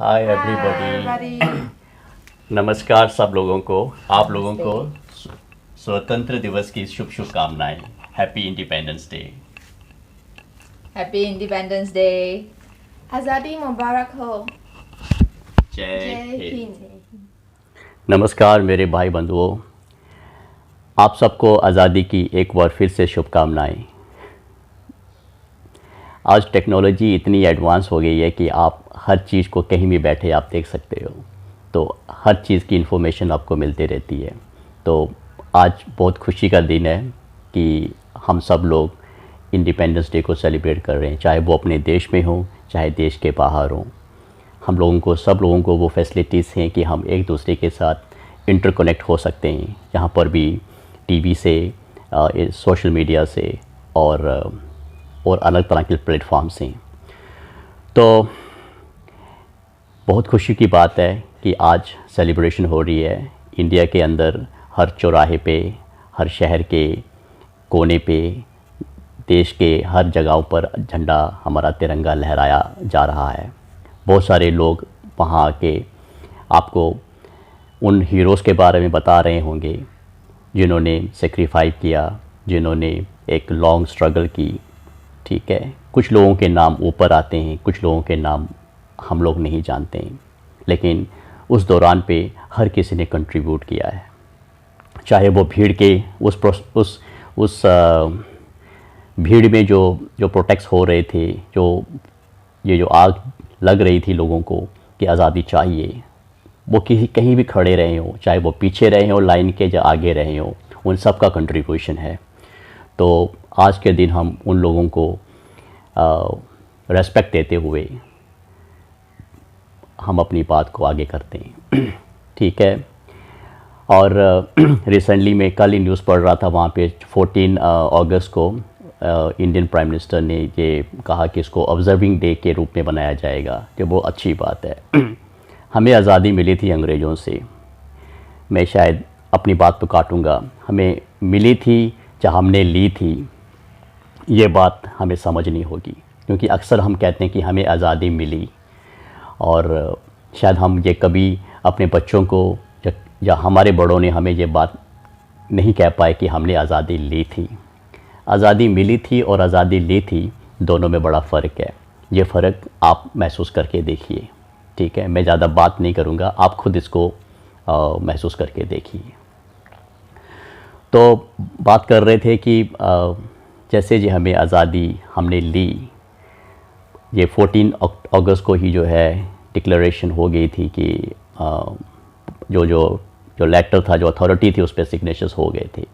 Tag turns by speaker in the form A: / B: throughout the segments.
A: हाय
B: Hi
A: everybody.
B: everybody.
A: नमस्कार सब लोगों को। आप लोगों
B: Namaste.
A: को स्वतंत्र दिवस की शुभ शुभकामनाएं। Happy independence day.
B: Happy Independence Day.
C: आज़ादी मुबारक हो।
A: जय
C: जय
A: हिंद।
C: हिंद।
A: नमस्कार मेरे भाई बंधुओं, आप सबको आज़ादी की एक बार फिर से शुभकामनाएं। आज टेक्नोलॉजी इतनी एडवांस हो गई है कि आप हर चीज़ को कहीं भी बैठे आप देख सकते हो, तो हर चीज़ की इन्फॉर्मेशन आपको मिलती रहती है। तो आज बहुत खुशी का दिन है कि हम सब लोग इंडिपेंडेंस डे को सेलिब्रेट कर रहे हैं, चाहे वो अपने देश में हो चाहे देश के बाहर हो। हम लोगों को, सब लोगों को वो फैसिलिटीज़ हैं कि हम एक दूसरे के साथ इंटरकनेक्ट हो सकते हैं, यहाँ पर भी टीवी से, सोशल मीडिया से और अलग तरह के प्लेटफॉर्म से। तो बहुत खुशी की बात है कि आज सेलिब्रेशन हो रही है इंडिया के अंदर। हर चौराहे पे, हर शहर के कोने पे, देश के हर जगहों पर झंडा, हमारा तिरंगा लहराया जा रहा है। बहुत सारे लोग वहाँ आके आपको उन हीरोज़ के बारे में बता रहे होंगे जिन्होंने सेक्रीफाइस किया, जिन्होंने एक लॉन्ग स्ट्रगल की। ठीक है, कुछ लोगों के नाम ऊपर आते हैं, कुछ लोगों के नाम हम लोग नहीं जानते हैं, लेकिन उस दौरान पे हर किसी ने कंट्रीब्यूट किया है। चाहे वो भीड़ के उस भीड़ में जो जो प्रोटेक्ट्स हो रहे थे, जो आग लग रही थी लोगों को कि आज़ादी चाहिए, वो किसी कहीं भी खड़े रहे हों, चाहे वो पीछे रहे हों लाइन के या आगे रहे हों, उन सब का कंट्रीब्यूशन है। तो आज के दिन हम उन लोगों को रेस्पेक्ट देते हुए हम अपनी बात को आगे करते हैं। ठीक है। और रिसेंटली मैं कल ही न्यूज़ पढ़ रहा था, वहाँ पे 14 अगस्त को इंडियन प्राइम मिनिस्टर ने ये कहा कि इसको ऑब्जर्विंग डे के रूप में बनाया जाएगा, कि वो अच्छी बात है। हमें आज़ादी मिली थी अंग्रेज़ों से, मैं शायद अपनी बात तो काटूंगा, हमें मिली थी या हमने ली थी, ये बात हमें समझनी होगी। क्योंकि अक्सर हम कहते हैं कि हमें आज़ादी मिली, और शायद हम ये कभी अपने बच्चों को या हमारे बड़ों ने हमें ये बात नहीं कह पाए कि हमने आज़ादी ली थी। आज़ादी मिली थी और आज़ादी ली थी, दोनों में बड़ा फ़र्क है। ये फ़र्क आप महसूस करके देखिए। ठीक है, मैं ज़्यादा बात नहीं करूँगा, आप खुद इसको महसूस करके देखिए। तो बात कर रहे थे कि जैसे जी हमें आज़ादी हमने ली, ये 14 अगस्त को ही जो है डिक्लेरेशन हो गई थी कि जो जो जो लेटर था, जो अथॉरिटी थी, उस पर सिग्नेचर्स हो गए थे।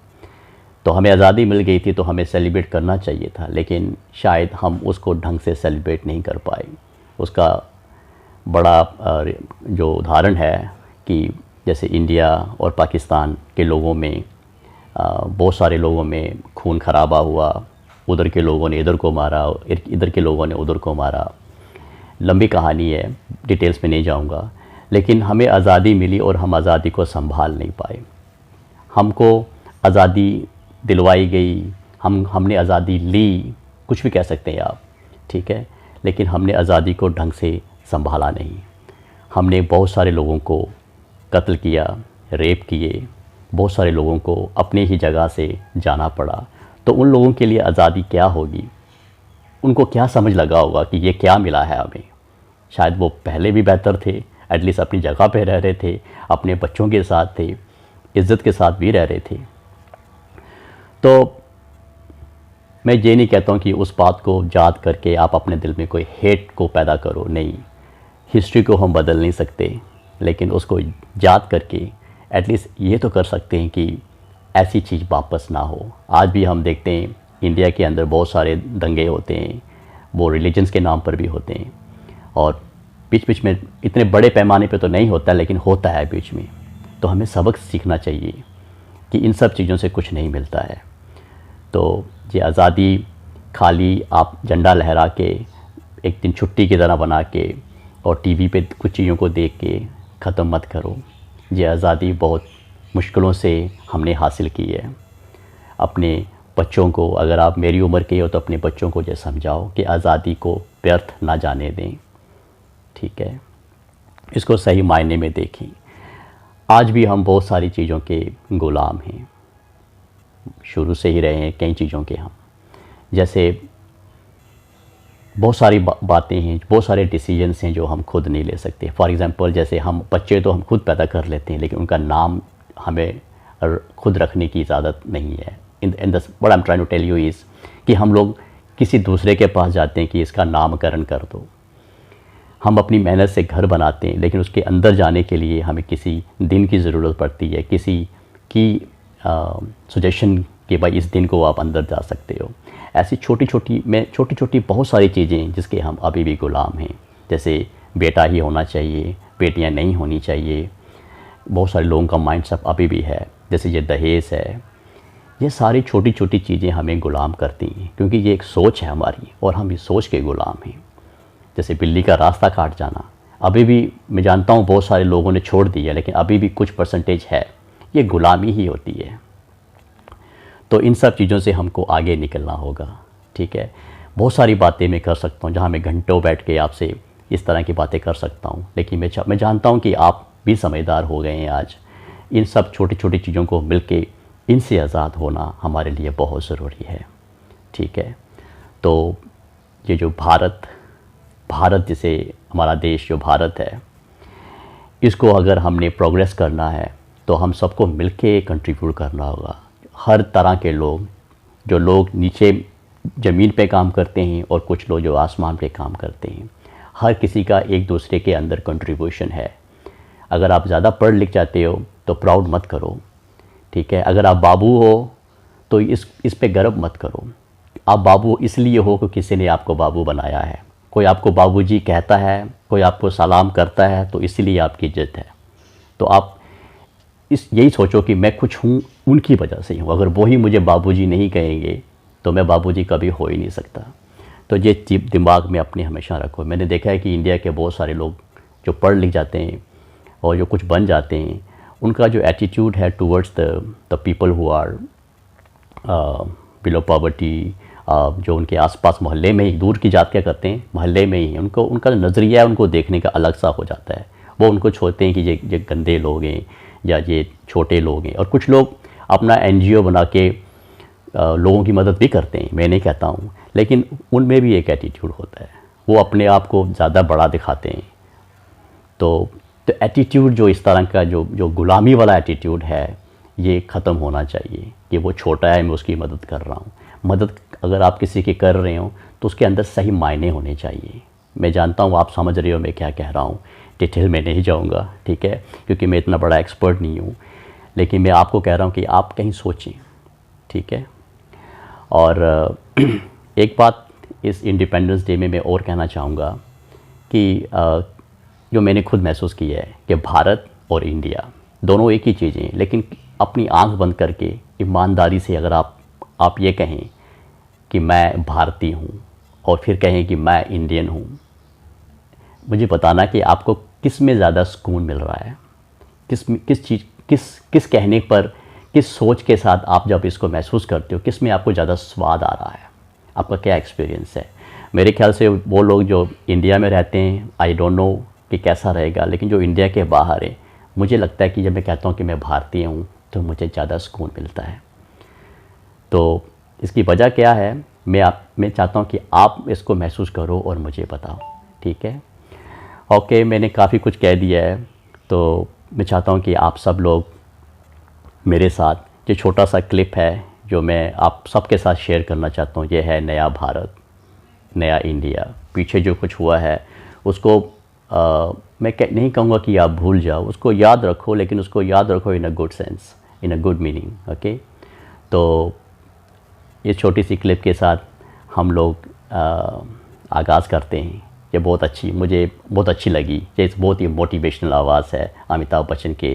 A: तो हमें आज़ादी मिल गई थी, तो हमें सेलिब्रेट करना चाहिए था, लेकिन शायद हम उसको ढंग से सेलिब्रेट नहीं कर पाए। उसका बड़ा जो उदाहरण है कि जैसे इंडिया और पाकिस्तान के लोगों में, बहुत सारे लोगों में खून खराबा हुआ, उधर के लोगों ने इधर को मारा, इधर के लोगों ने उधर को मारा। लंबी कहानी है, डिटेल्स में नहीं जाऊंगा। लेकिन हमें आज़ादी मिली और हम आज़ादी को संभाल नहीं पाए। हमको आज़ादी दिलवाई गई, हमने आज़ादी ली, कुछ भी कह सकते हैं आप। ठीक है, लेकिन हमने आज़ादी को ढंग से संभाला नहीं। हमने बहुत सारे लोगों को कत्ल किया, रेप किए, बहुत सारे लोगों को अपने ही जगह से जाना पड़ा। तो उन लोगों के लिए आज़ादी क्या होगी? उनको क्या समझ लगा होगा कि ये क्या मिला है हमें? शायद वो पहले भी बेहतर थे, एटलीस्ट अपनी जगह पे रह रहे थे, अपने बच्चों के साथ थे, इज़्ज़त के साथ भी रह रहे थे। तो मैं ये नहीं कहता हूँ कि उस बात को याद करके आप अपने दिल में कोई हेट को पैदा करो, नहीं। हिस्ट्री को हम बदल नहीं सकते, लेकिन उसको याद करके एटलीस्ट ये तो कर सकते हैं कि ऐसी चीज़ वापस ना हो। आज भी हम देखते हैं इंडिया के अंदर बहुत सारे दंगे होते हैं, वो रिलीजन्स के नाम पर भी होते हैं, और बीच बीच में इतने बड़े पैमाने पे तो नहीं होता, लेकिन होता है बीच में। तो हमें सबक सीखना चाहिए कि इन सब चीज़ों से कुछ नहीं मिलता है। तो ये आज़ादी खाली आप झंडा लहरा के, एक दिन छुट्टी की तरह बना के और टीवी पे कुछ चीज़ों को देख के ख़त्म मत करो। ये आज़ादी बहुत मुश्किलों से हमने हासिल की है। अपने बच्चों को, अगर आप मेरी उम्र के हो तो अपने बच्चों को ये समझाओ कि आज़ादी को व्यर्थ ना जाने दें। ठीक है। इसको सही मायने में देखें, आज भी हम बहुत सारी चीज़ों के गुलाम हैं, शुरू से ही रहे हैं कई चीज़ों के हम। जैसे बहुत सारी बातें हैं, बहुत सारे डिसीजंस हैं जो हम खुद नहीं ले सकते। फॉर एग्ज़ाम्पल, जैसे हम बच्चे तो हम खुद पैदा कर लेते हैं, लेकिन उनका नाम हमें खुद रखने की इजाज़त नहीं है। In the what I am trying to tell you is कि हम लोग किसी दूसरे के पास जाते हैं कि इसका नामकरण कर दो। हम अपनी मेहनत से घर बनाते हैं, लेकिन उसके अंदर जाने के लिए हमें किसी दिन की ज़रूरत पड़ती है, किसी की सजेशन कि भाई इस दिन को आप अंदर जा सकते हो। ऐसी छोटी छोटी बहुत सारी चीज़ें जिसके हम अभी भी गुलाम हैं। जैसे बेटा ही होना चाहिए, बेटियां नहीं होनी चाहिए, बहुत सारे लोगों का माइंडसेट अभी भी है। जैसे ये दहेज है, ये सारी छोटी छोटी चीज़ें हमें गुलाम करती हैं, क्योंकि ये एक सोच है हमारी और हम इस सोच के गुलाम हैं। जैसे बिल्ली का रास्ता काट जाना, अभी भी मैं जानता हूँ बहुत सारे लोगों ने छोड़ दिया, लेकिन अभी भी कुछ परसेंटेज है, ये गुलामी ही होती है। तो इन सब चीज़ों से हमको आगे निकलना होगा, ठीक है। बहुत सारी बातें मैं कर सकता हूँ, जहाँ मैं घंटों बैठ के आपसे इस तरह की बातें कर सकता हूँ, लेकिन मैं जानता हूँ कि आप भी समझदार हो गए हैं आज। इन सब छोटी छोटी चीज़ों को मिलके इनसे आज़ाद होना हमारे लिए बहुत ज़रूरी है, ठीक है। तो ये जो भारत जिसे हमारा देश जो भारत है, इसको अगर हमने प्रोग्रेस करना है तो हम सबको मिलके कंट्रीब्यूट करना होगा। हर तरह के लोग, जो लोग नीचे ज़मीन पे काम करते हैं और कुछ लोग जो आसमान पे काम करते हैं, हर किसी का एक दूसरे के अंदर कंट्रीब्यूशन है। अगर आप ज़्यादा पढ़ लिख जाते हो तो प्राउड मत करो, ठीक है। अगर आप बाबू हो तो इस पे गर्व मत करो। आप बाबू इसलिए हो कि किसी ने आपको बाबू बनाया है। कोई आपको बाबूजी कहता है, कोई आपको सलाम करता है, तो इसलिए आपकी इज्जत है। तो आप यही सोचो कि मैं कुछ हूँ उनकी वजह से ही हूँ। अगर वही मुझे बाबूजी नहीं कहेंगे तो मैं बाबूजी कभी हो ही नहीं सकता। तो ये चीज़ दिमाग में अपने हमेशा रखो। मैंने देखा है कि इंडिया के बहुत सारे लोग जो पढ़ लिख जाते हैं और जो कुछ बन जाते हैं, उनका जो एटीट्यूड है towards the people who are below poverty, जो उनके आसपास मोहल्ले में ही, दूर की जात क्या करते हैं, मोहल्ले में ही उनका नज़रिया है, उनको देखने का अलग सा हो जाता है। वो उनको छोड़ते हैं कि ये गंदे लोग हैं या ये छोटे लोग हैं। और कुछ लोग अपना एनजीओ बना के लोगों की मदद भी करते हैं, मैं नहीं कहता हूँ, लेकिन उनमें भी एक एटीट्यूड होता है, वो अपने आप को ज़्यादा बड़ा दिखाते हैं। तो एटीट्यूड जो इस तरह का जो गुलामी वाला एटीट्यूड है, ये ख़त्म होना चाहिए कि वो छोटा है, मैं उसकी मदद कर रहा हूँ। मदद अगर आप किसी की कर रहे हो तो उसके अंदर सही मायने होने चाहिए। मैं जानता हूँ आप समझ रहे हो मैं क्या कह रहा हूँ, डिटेल में नहीं जाऊँगा, ठीक है, क्योंकि मैं इतना बड़ा एक्सपर्ट नहीं हूँ, लेकिन मैं आपको कह रहा हूँ कि आप कहीं सोचें, ठीक है। और एक बात इस इंडिपेंडेंस डे में मैं और कहना चाहूँगा कि जो मैंने खुद महसूस किया है कि भारत और इंडिया दोनों एक ही चीज़ें हैं, लेकिन अपनी आंख बंद करके ईमानदारी से अगर आप ये कहें कि मैं भारतीय हूँ और फिर कहें कि मैं इंडियन हूँ, मुझे बताना कि आपको किस में ज़्यादा सुकून मिल रहा है, किस कहने पर, किस सोच के साथ आप जब इसको महसूस करते हो, किस में आपको ज़्यादा स्वाद आ रहा है, आपका क्या एक्सपीरियंस है। मेरे ख्याल से वो लोग जो इंडिया में रहते हैं, आई डोंट नो कि कैसा रहेगा, लेकिन जो इंडिया के बाहर है, मुझे लगता है कि जब मैं कहता हूँ कि मैं भारतीय हूँ तो मुझे ज़्यादा सुकून मिलता है। तो इसकी वजह क्या है, मैं चाहता हूँ कि आप इसको महसूस करो और मुझे बताओ, ठीक है। ओके, मैंने काफ़ी कुछ कह दिया है, तो मैं चाहता हूँ कि आप सब लोग मेरे साथ, ये छोटा सा क्लिप है जो मैं आप सबके साथ शेयर करना चाहता हूँ। ये है नया भारत, नया इंडिया। पीछे जो कुछ हुआ है उसको मैं नहीं कहूँगा कि आप भूल जाओ, उसको याद रखो, लेकिन उसको याद रखो in a good sense, in a good meaning, okay. तो ये छोटी सी क्लिप के साथ हम लोग आगाज़ करते हैं। ये मुझे बहुत अच्छी लगी, ये बहुत ही मोटिवेशनल आवाज़ है अमिताभ बच्चन के।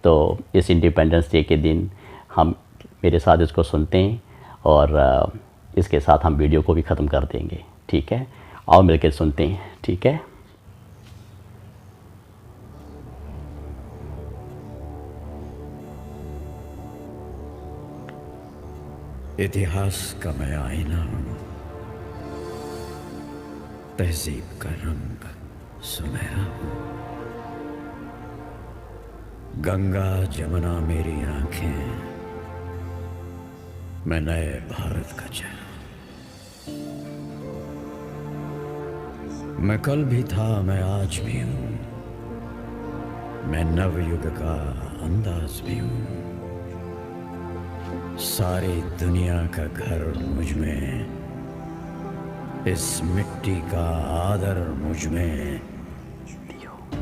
A: तो इस इंडिपेंडेंस डे के दिन हम मेरे साथ इसको सुनते हैं और इसके साथ हम वीडियो को भी ख़त्म कर देंगे, ठीक है। आओ मिलकर सुनते हैं, ठीक है।
D: इतिहास का मैं आईना हूँ, तहजीब का रंग सुनहरा हूँ। गंगा जमुना मेरी आंखें, मैं नए भारत का चेहरा। मैं कल भी था, मैं आज भी हूं, मैं नवयुग का अंदाज भी हूं। सारी दुनिया का घर मुझ में, इस मिट्टी का आदर मुझ में,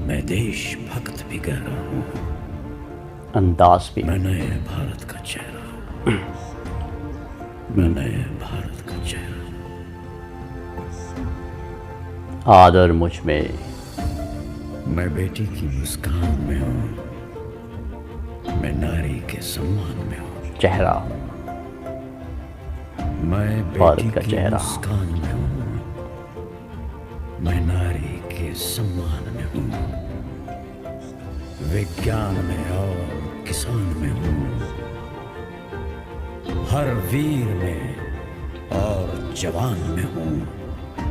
D: मैं देशभक्त भी गहरा हूं,
A: अंदाज भी।
D: मैं नए भारत का चेहरा हूं, मैं नए भारत का चेहरा हूं।
A: आदर मुझ में,
D: मैं बेटी की मुस्कान में हूं, मैं नारी के सम्मान में हूं।
A: चेहरा हूँ,
D: मैं
A: भारत
D: बेटी
A: का
D: की
A: चेहरा।
D: मुस्कान में हूं, मैं नारी के सम्मान में हूं। विज्ञान में और किसान में हूं, हर वीर में और जवान में हूं।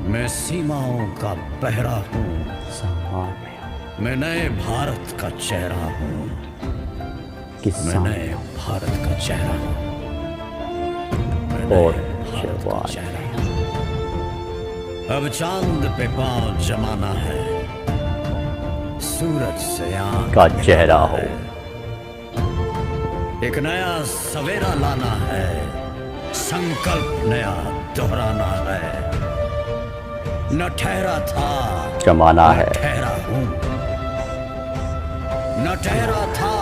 D: मैं सीमाओं का पहरा हूं,
A: सम्मान में हूँ,
D: मैं नए भारत का चेहरा हूं, मैं
A: किसान
D: नए भारत का चेहरा हूं, मैं
A: और
D: नए भारत का
A: जवान
D: चेहरा हूं। अब चांद पे पांव जमाना है, सूरज से आंख
A: का चेहरा
D: मिलाना
A: हो।
D: है। एक नया सवेरा लाना है, संकल्प नया दोहराना है। न ठहरा था,
A: जमाना
D: न
A: है,
D: ठहरा हूं, न ठहरा था,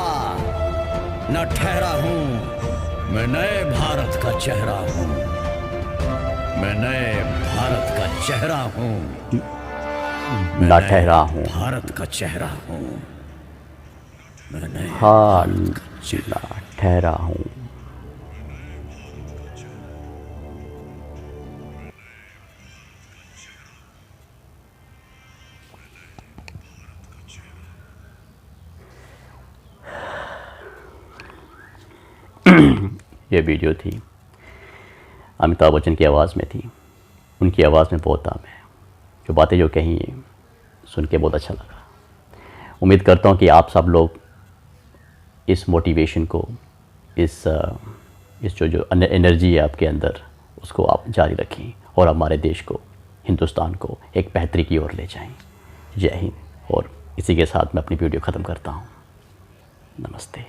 D: न ठहरा हूं। मैं नए भारत का चेहरा हूं, मैं नए भारत का चेहरा हूं, मैं
A: ना
D: नए
A: ठहरा हूँ,
D: भारत का चेहरा हूं, मैं नए
A: हाँ
D: भारत का चेहरा।
A: ना ठहरा हूँ। ये वीडियो थी, अमिताभ बच्चन की आवाज़ में थी। उनकी आवाज़ में बहुत दम है। जो बातें जो कही सुन के बहुत अच्छा लगा। उम्मीद करता हूँ कि आप सब लोग इस मोटिवेशन को, इस जो एनर्जी है आपके अंदर, उसको आप जारी रखें और हमारे देश को, हिंदुस्तान को एक बेहतरी की ओर ले जाएं। जय हिंद। और इसी के साथ मैं अपनी वीडियो ख़त्म करता हूँ। नमस्ते।